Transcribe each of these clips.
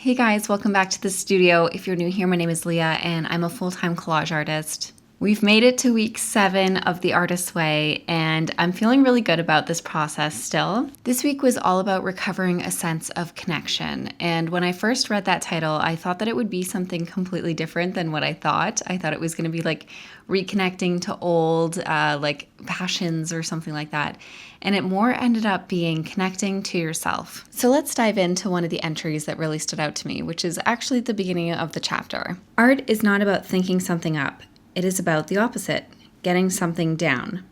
Hey guys, welcome back to the studio. If you're new here, my name is Leah and I'm a full-time collage artist. We've made it to week 7 of The Artist's Way and I'm feeling really good about this process still. This week was all about recovering a sense of connection, and when I first read that title, I thought that it would be something completely different than what I thought. I thought it was going to be like reconnecting to old like passions or something like that. And it more ended up being connecting to yourself. So let's dive into one of the entries that really stood out to me, which is actually the beginning of the chapter. Art is not about thinking something up. It is about the opposite, getting something down.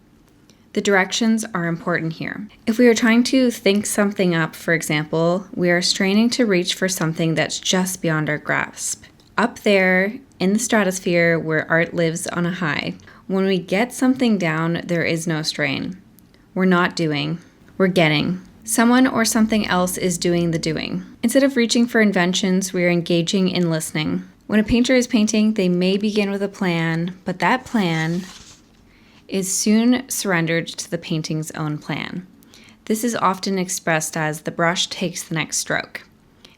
The directions are important here. If we are trying to think something up, for example, we are straining to reach for something that's just beyond our grasp. Up there, in the stratosphere where art lives on a high, when we get something down, there is no strain. We're not doing, we're getting. Someone or something else is doing the doing. Instead of reaching for inventions, we are engaging in listening. When a painter is painting, they may begin with a plan, but that plan is soon surrendered to the painting's own plan. This is often expressed as the brush takes the next stroke.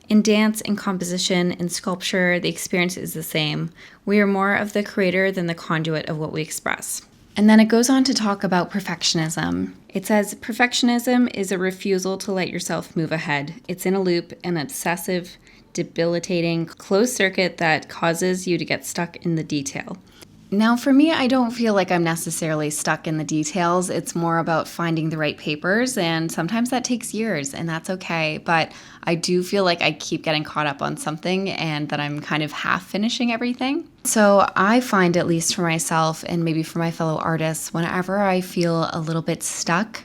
In dance, in composition, in sculpture, the experience is the same. We are more of the creator than the conduit of what we express. And then it goes on to talk about perfectionism. It says, perfectionism is a refusal to let yourself move ahead. It's in a loop, an obsessive, debilitating, closed circuit that causes you to get stuck in the detail. Now, for me, I don't feel like I'm necessarily stuck in the details. It's more about finding the right papers, and sometimes that takes years, and that's okay. But I do feel like I keep getting caught up on something and that I'm kind of half finishing everything. So I find, at least for myself and maybe for my fellow artists, whenever I feel a little bit stuck,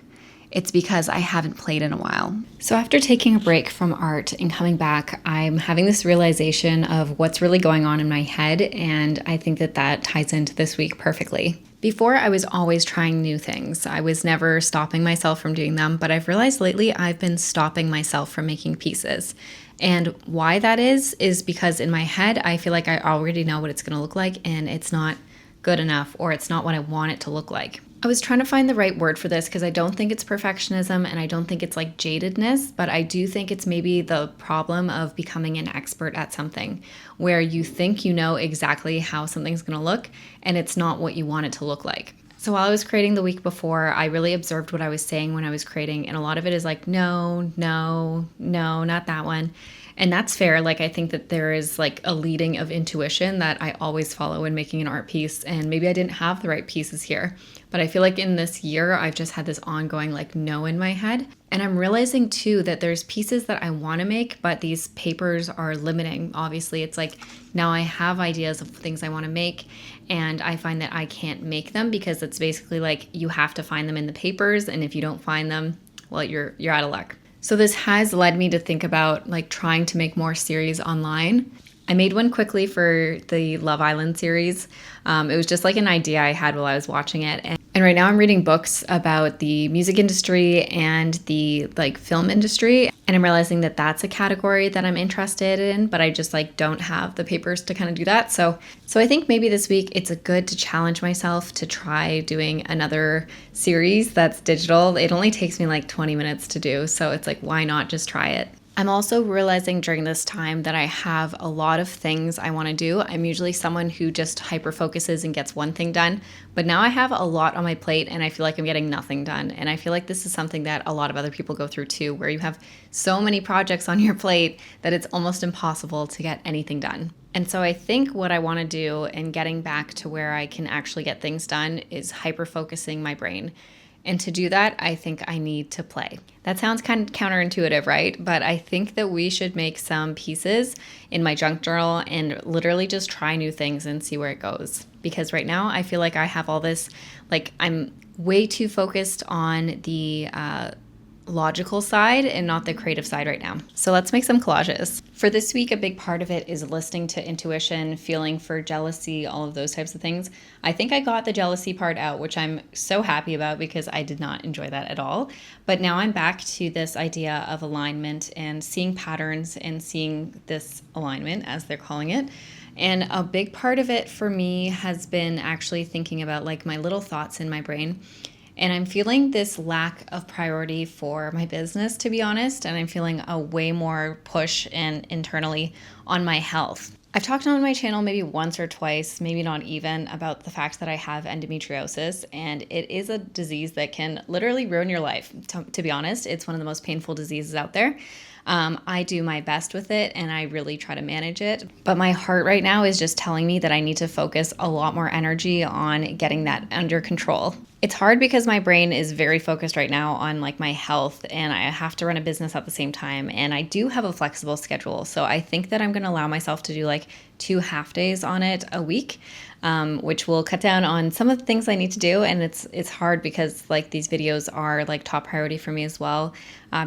it's because I haven't played in a while. So after taking a break from art and coming back, I'm having this realization of what's really going on in my head, and I think that that ties into this week perfectly. Before, I was always trying new things. I was never stopping myself from doing them, but I've realized lately I've been stopping myself from making pieces. And why that is because in my head, I feel like I already know what it's going to look like, and it's not good enough, or it's not what I want it to look like. I was trying to find the right word for this because I don't think it's perfectionism and I don't think it's like jadedness, but I do think it's maybe the problem of becoming an expert at something where you think you know exactly how something's going to look and it's not what you want it to look like. So while I was creating the week before, I really observed what I was saying when I was creating, and a lot of it is like, no, not that one. And that's fair. Like, I think that there is like a leading of intuition that I always follow in making an art piece. And maybe I didn't have the right pieces here, but I feel like in this year, I've just had this ongoing like no in my head. And I'm realizing too that there's pieces that I want to make, but these papers are limiting. Obviously, it's like now I have ideas of things I want to make, and I find that I can't make them because it's basically like you have to find them in the papers. And if you don't find them, well, you're out of luck. So this has led me to think about like trying to make more series online. I made one quickly for the Love Island series. It was just like an idea I had while I was watching it. And right now I'm reading books about the music industry and the like film industry. And I'm realizing that that's a category that I'm interested in, but I just like don't have the papers to kind of do that. So I think maybe this week it's good to challenge myself to try doing another series that's digital. It only takes me like 20 minutes to do. So it's like, why not just try it? I'm also realizing during this time that I have a lot of things I want to do. I'm usually someone who just hyper focuses and gets one thing done, but now I have a lot on my plate and I feel like I'm getting nothing done. And I feel like this is something that a lot of other people go through too, where you have so many projects on your plate that it's almost impossible to get anything done. And so I think what I want to do in getting back to where I can actually get things done is hyper focusing my brain. And to do that, I think I need to play. That sounds kind of counterintuitive, right? But I think that we should make some pieces in my junk journal and literally just try new things and see where it goes. Because right now I feel like I have all this, like I'm way too focused on the logical side and not the creative side right now. So let's make some collages. For this week, a big part of it is listening to intuition, feeling for jealousy, all of those types of things. I think I got the jealousy part out, which I'm so happy about because I did not enjoy that at all. But now I'm back to this idea of alignment and seeing patterns and seeing this alignment, as they're calling it. And a big part of it for me has been actually thinking about like my little thoughts in my brain And I'm feeling this lack of priority for my business, to be honest. And I'm feeling a way more push and internally on my health. I've talked on my channel maybe once or twice, maybe not even, about the fact that I have endometriosis, and it is a disease that can literally ruin your life. To be honest, it's one of the most painful diseases out there. I do my best with it and I really try to manage it. But my heart right now is just telling me that I need to focus a lot more energy on getting that under control. It's hard because my brain is very focused right now on like my health, and I have to run a business at the same time. And I do have a flexible schedule. So I think that I'm going to allow myself to do like 2 half days on it a week, which will cut down on some of the things I need to do. And it's hard because like these videos are like top priority for me as well,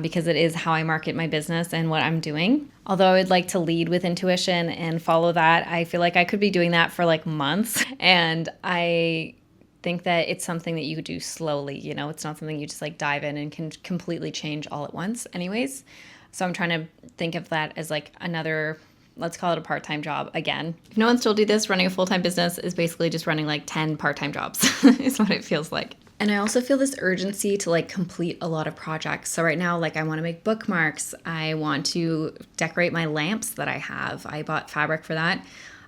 because it is how I market my business and what I'm doing. Although I would like to lead with intuition and follow that, I feel like I could be doing that for like months. And I think that it's something that you could do slowly. You know, it's not something you just like dive in and can completely change all at once anyways. So I'm trying to think of that as like another, let's call it a part-time job again. If no one's told you this, running a full-time business is basically just running like 10 part-time jobs is what it feels like. And I also feel this urgency to like complete a lot of projects. So right now, like I want to make bookmarks. I want to decorate my lamps that I have. I bought fabric for that.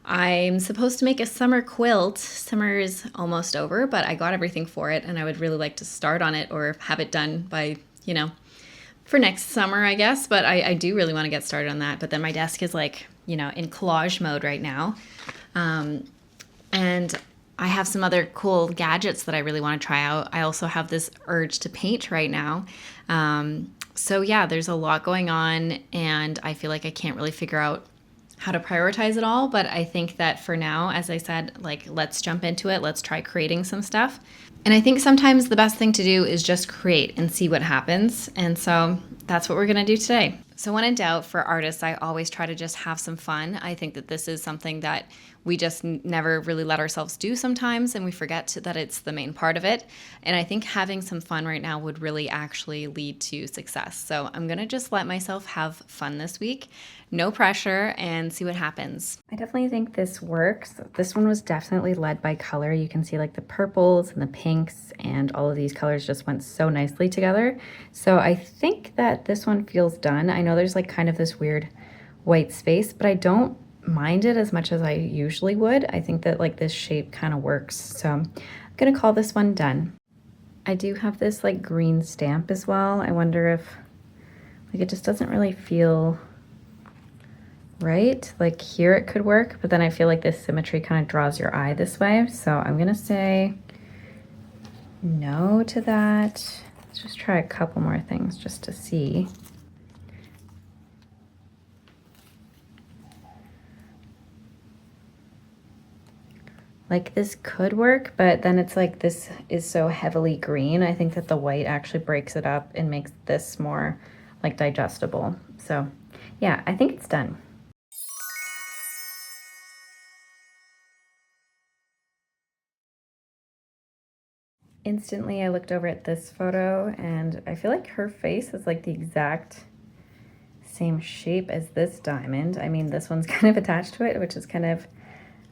I'm supposed to make a summer quilt. Summer is almost over, but I got everything for it and I would really like to start on it or have it done by, you know, for next summer, I guess. But I do really want to get started on that. But then my desk is like, you know, in collage mode right now. And I have some other cool gadgets that I really want to try out. I also have this urge to paint right now. So yeah, there's a lot going on and I feel like I can't really figure out how to prioritize it all. But I think that for now, as I said, like, let's jump into it. Let's try creating some stuff. And I think sometimes the best thing to do is just create and see what happens. And so that's what we're going to do today. So when in doubt, for artists, I always try to just have some fun. I think that this is something that we just never really let ourselves do sometimes, and we forget that it's the main part of it. And I think having some fun right now would really actually lead to success. So I'm going to just let myself have fun this week. No pressure, and see what happens. I definitely think this works. This one was definitely led by color. You can see like the purples and the pinks and all of these colors just went so nicely together. So I think that this one feels done. I know there's like kind of this weird white space, but I don't mind it as much as I usually would. I think that like this shape kind of works. So I'm gonna call this one done. I do have this like green stamp as well. I wonder if like it just doesn't really feel right. Like here it could work, but then I feel like this symmetry kind of draws your eye this way. So I'm gonna say no to that. Let's just try a couple more things just to see. Like this could work, but then it's like this is so heavily green. I think that the white actually breaks it up and makes this more like digestible. So yeah, I think it's done. Instantly, I looked over at this photo and I feel like her face is like the exact same shape as this diamond. I mean, this one's kind of attached to it, which is kind of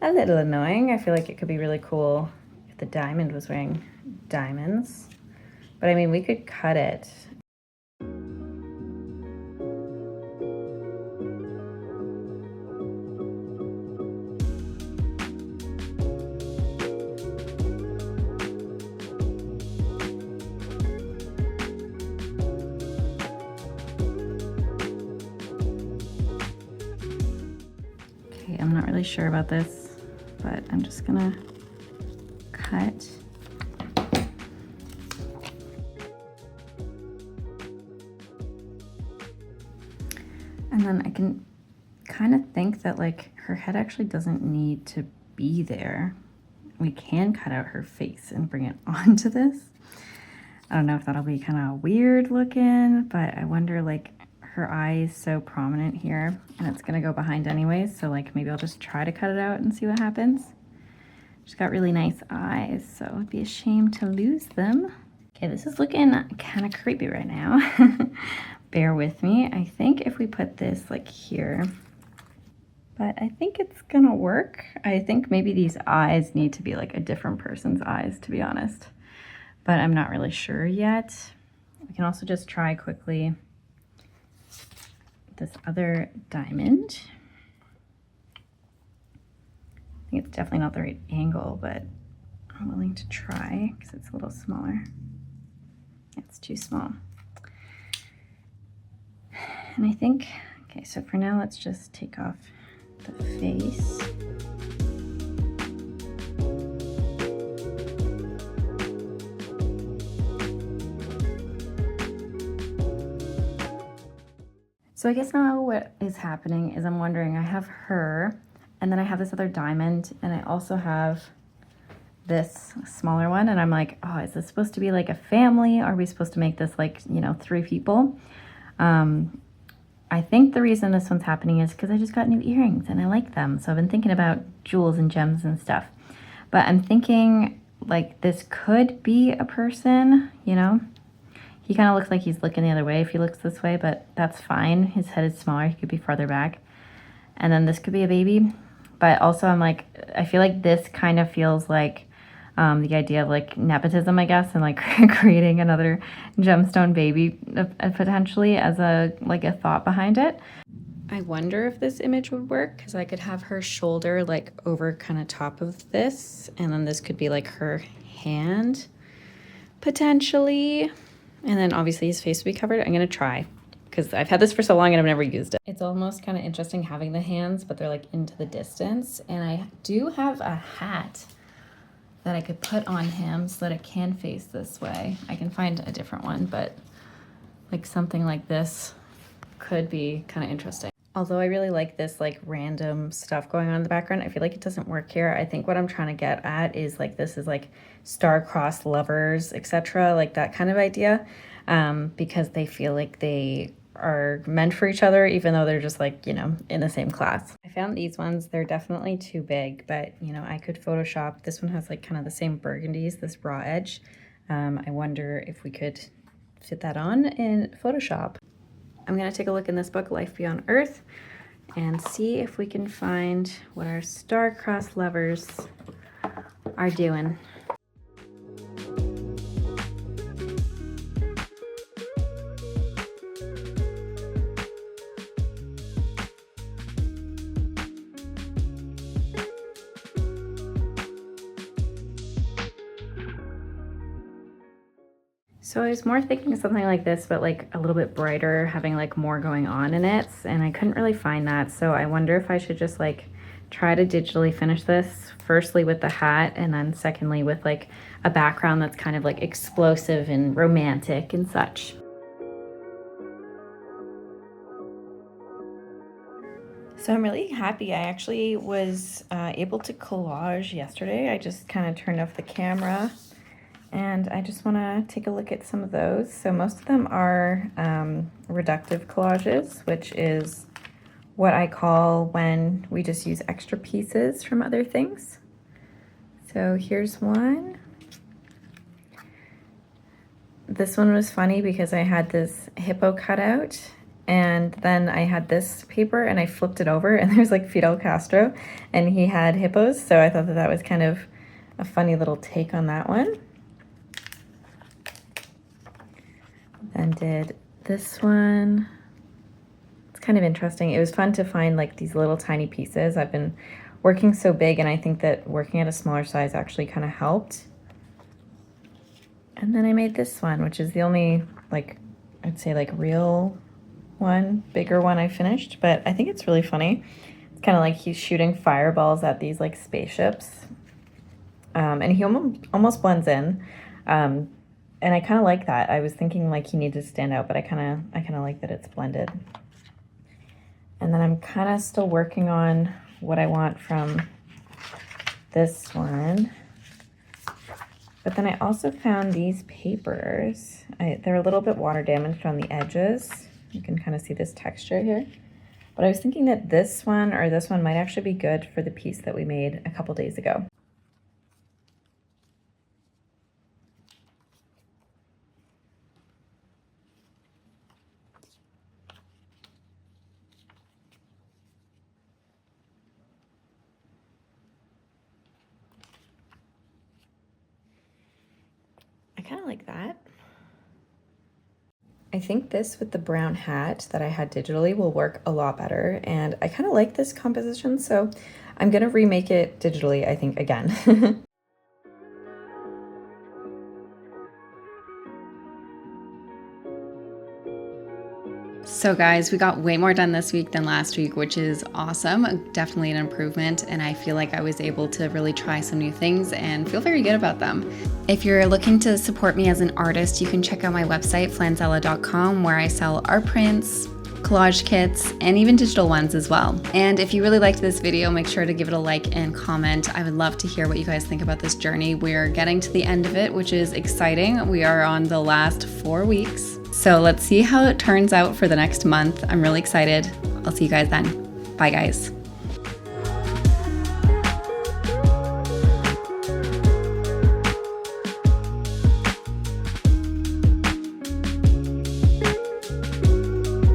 a little annoying. I feel like it could be really cool if the diamond was wearing diamonds. But I mean, we could cut it. Okay, I'm not really sure about this, but I'm just gonna cut. And then I can kind of think that like her head actually doesn't need to be there. We can cut out her face and bring it onto this. I don't know if that'll be kind of weird looking, but I wonder, like, her eye is so prominent here and it's gonna go behind anyways. So like maybe I'll just try to cut it out and see what happens. She's got really nice eyes, so it would be a shame to lose them. Okay, this is looking kind of creepy right now. Bear with me. I think if we put this like here, but I think it's gonna work. I think maybe these eyes need to be like a different person's eyes, to be honest. but I'm not really sure yet. We can also just try quickly this other diamond. I think it's definitely not the right angle, but I'm willing to try because it's a little smaller. It's too small. And I think, okay, so for now, let's just take off the face. So I guess now what is happening is I'm wondering, I have her, and then I have this other diamond, and I also have this smaller one, and I'm like, oh, is this supposed to be like a family? Are we supposed to make this like, you know, 3 people? I think the reason this one's happening is because I just got new earrings and I like them. So I've been thinking about jewels and gems and stuff. But I'm thinking like this could be a person, you know? He kind of looks like he's looking the other way if he looks this way, but that's fine. His head is smaller. He could be farther back. And then this could be a baby. But also I'm like, I feel like this kind of feels like the idea of like nepotism, I guess, and like creating another gemstone baby potentially as a like a thought behind it. I wonder if this image would work because I could have her shoulder like over kind of top of this, and then this could be like her hand potentially. And then obviously his face would be covered. I'm gonna try because I've had this for so long and I've never used it. It's almost kind of interesting having the hands, but they're like into the distance. And I do have a hat that I could put on him so that it can face this way. I can find a different one, but like something like this could be kind of interesting. Although I really like this like random stuff going on in the background, I feel like it doesn't work here. I think what I'm trying to get at is like this is like star-crossed lovers, etc., like that kind of idea, because they feel like they are meant for each other, even though they're just like, you know, in the same class. I found these ones, they're definitely too big, but you know, I could Photoshop. This one has like kind of the same burgundies, this raw edge. I wonder if we could fit that on in Photoshop. I'm gonna take a look in this book, Life Beyond Earth, and see if we can find what our star-crossed lovers are doing. So I was more thinking something like this, but like a little bit brighter, having like more going on in it, and I couldn't really find that. So I wonder if I should just like try to digitally finish this, firstly with the hat, and then secondly with like a background that's kind of like explosive and romantic and such. So I'm really happy. I actually was able to collage yesterday. I just kind of turned off the camera, and I just want to take a look at some of those. So most of them are reductive collages, which is what I call when we just use extra pieces from other things. So here's one. This one was funny because I had this hippo cutout, and then I had this paper and I flipped it over and there's like Fidel Castro and he had hippos. So I thought that that was kind of a funny little take on that one. Then did this one. It's kind of interesting. It was fun to find like these little tiny pieces. I've been working so big, and I think that working at a smaller size actually kind of helped. And then I made this one, which is the only like, I'd say like real one, bigger one I finished, but I think it's really funny. It's kind of like he's shooting fireballs at these like spaceships. And he almost blends in. And I kind of like that. I was thinking like he needed to stand out, but I kind of like that it's blended. And then I'm kind of still working on what I want from this one. But then I also found these papers. They're a little bit water damaged on the edges. You can kind of see this texture here. But I was thinking that this one or this one might actually be good for the piece that we made a couple days ago. of like that. I think this with the brown hat that I had digitally will work a lot better, and I kind of like this composition, so I'm gonna remake it digitally, I think, again. So guys, we got way more done this week than last week, which is awesome. Definitely an improvement, and I feel like I was able to really try some new things and feel very good about them. If you're looking to support me as an artist, you can check out my website, flanzella.com, where I sell art prints, collage kits, and even digital ones as well. And if you really liked this video, make sure to give it a like and comment. I would love to hear what you guys think about this journey. We're getting to the end of it, which is exciting. We are on the last 4 weeks. So let's see how it turns out for the next month. I'm really excited. I'll see you guys then. Bye guys.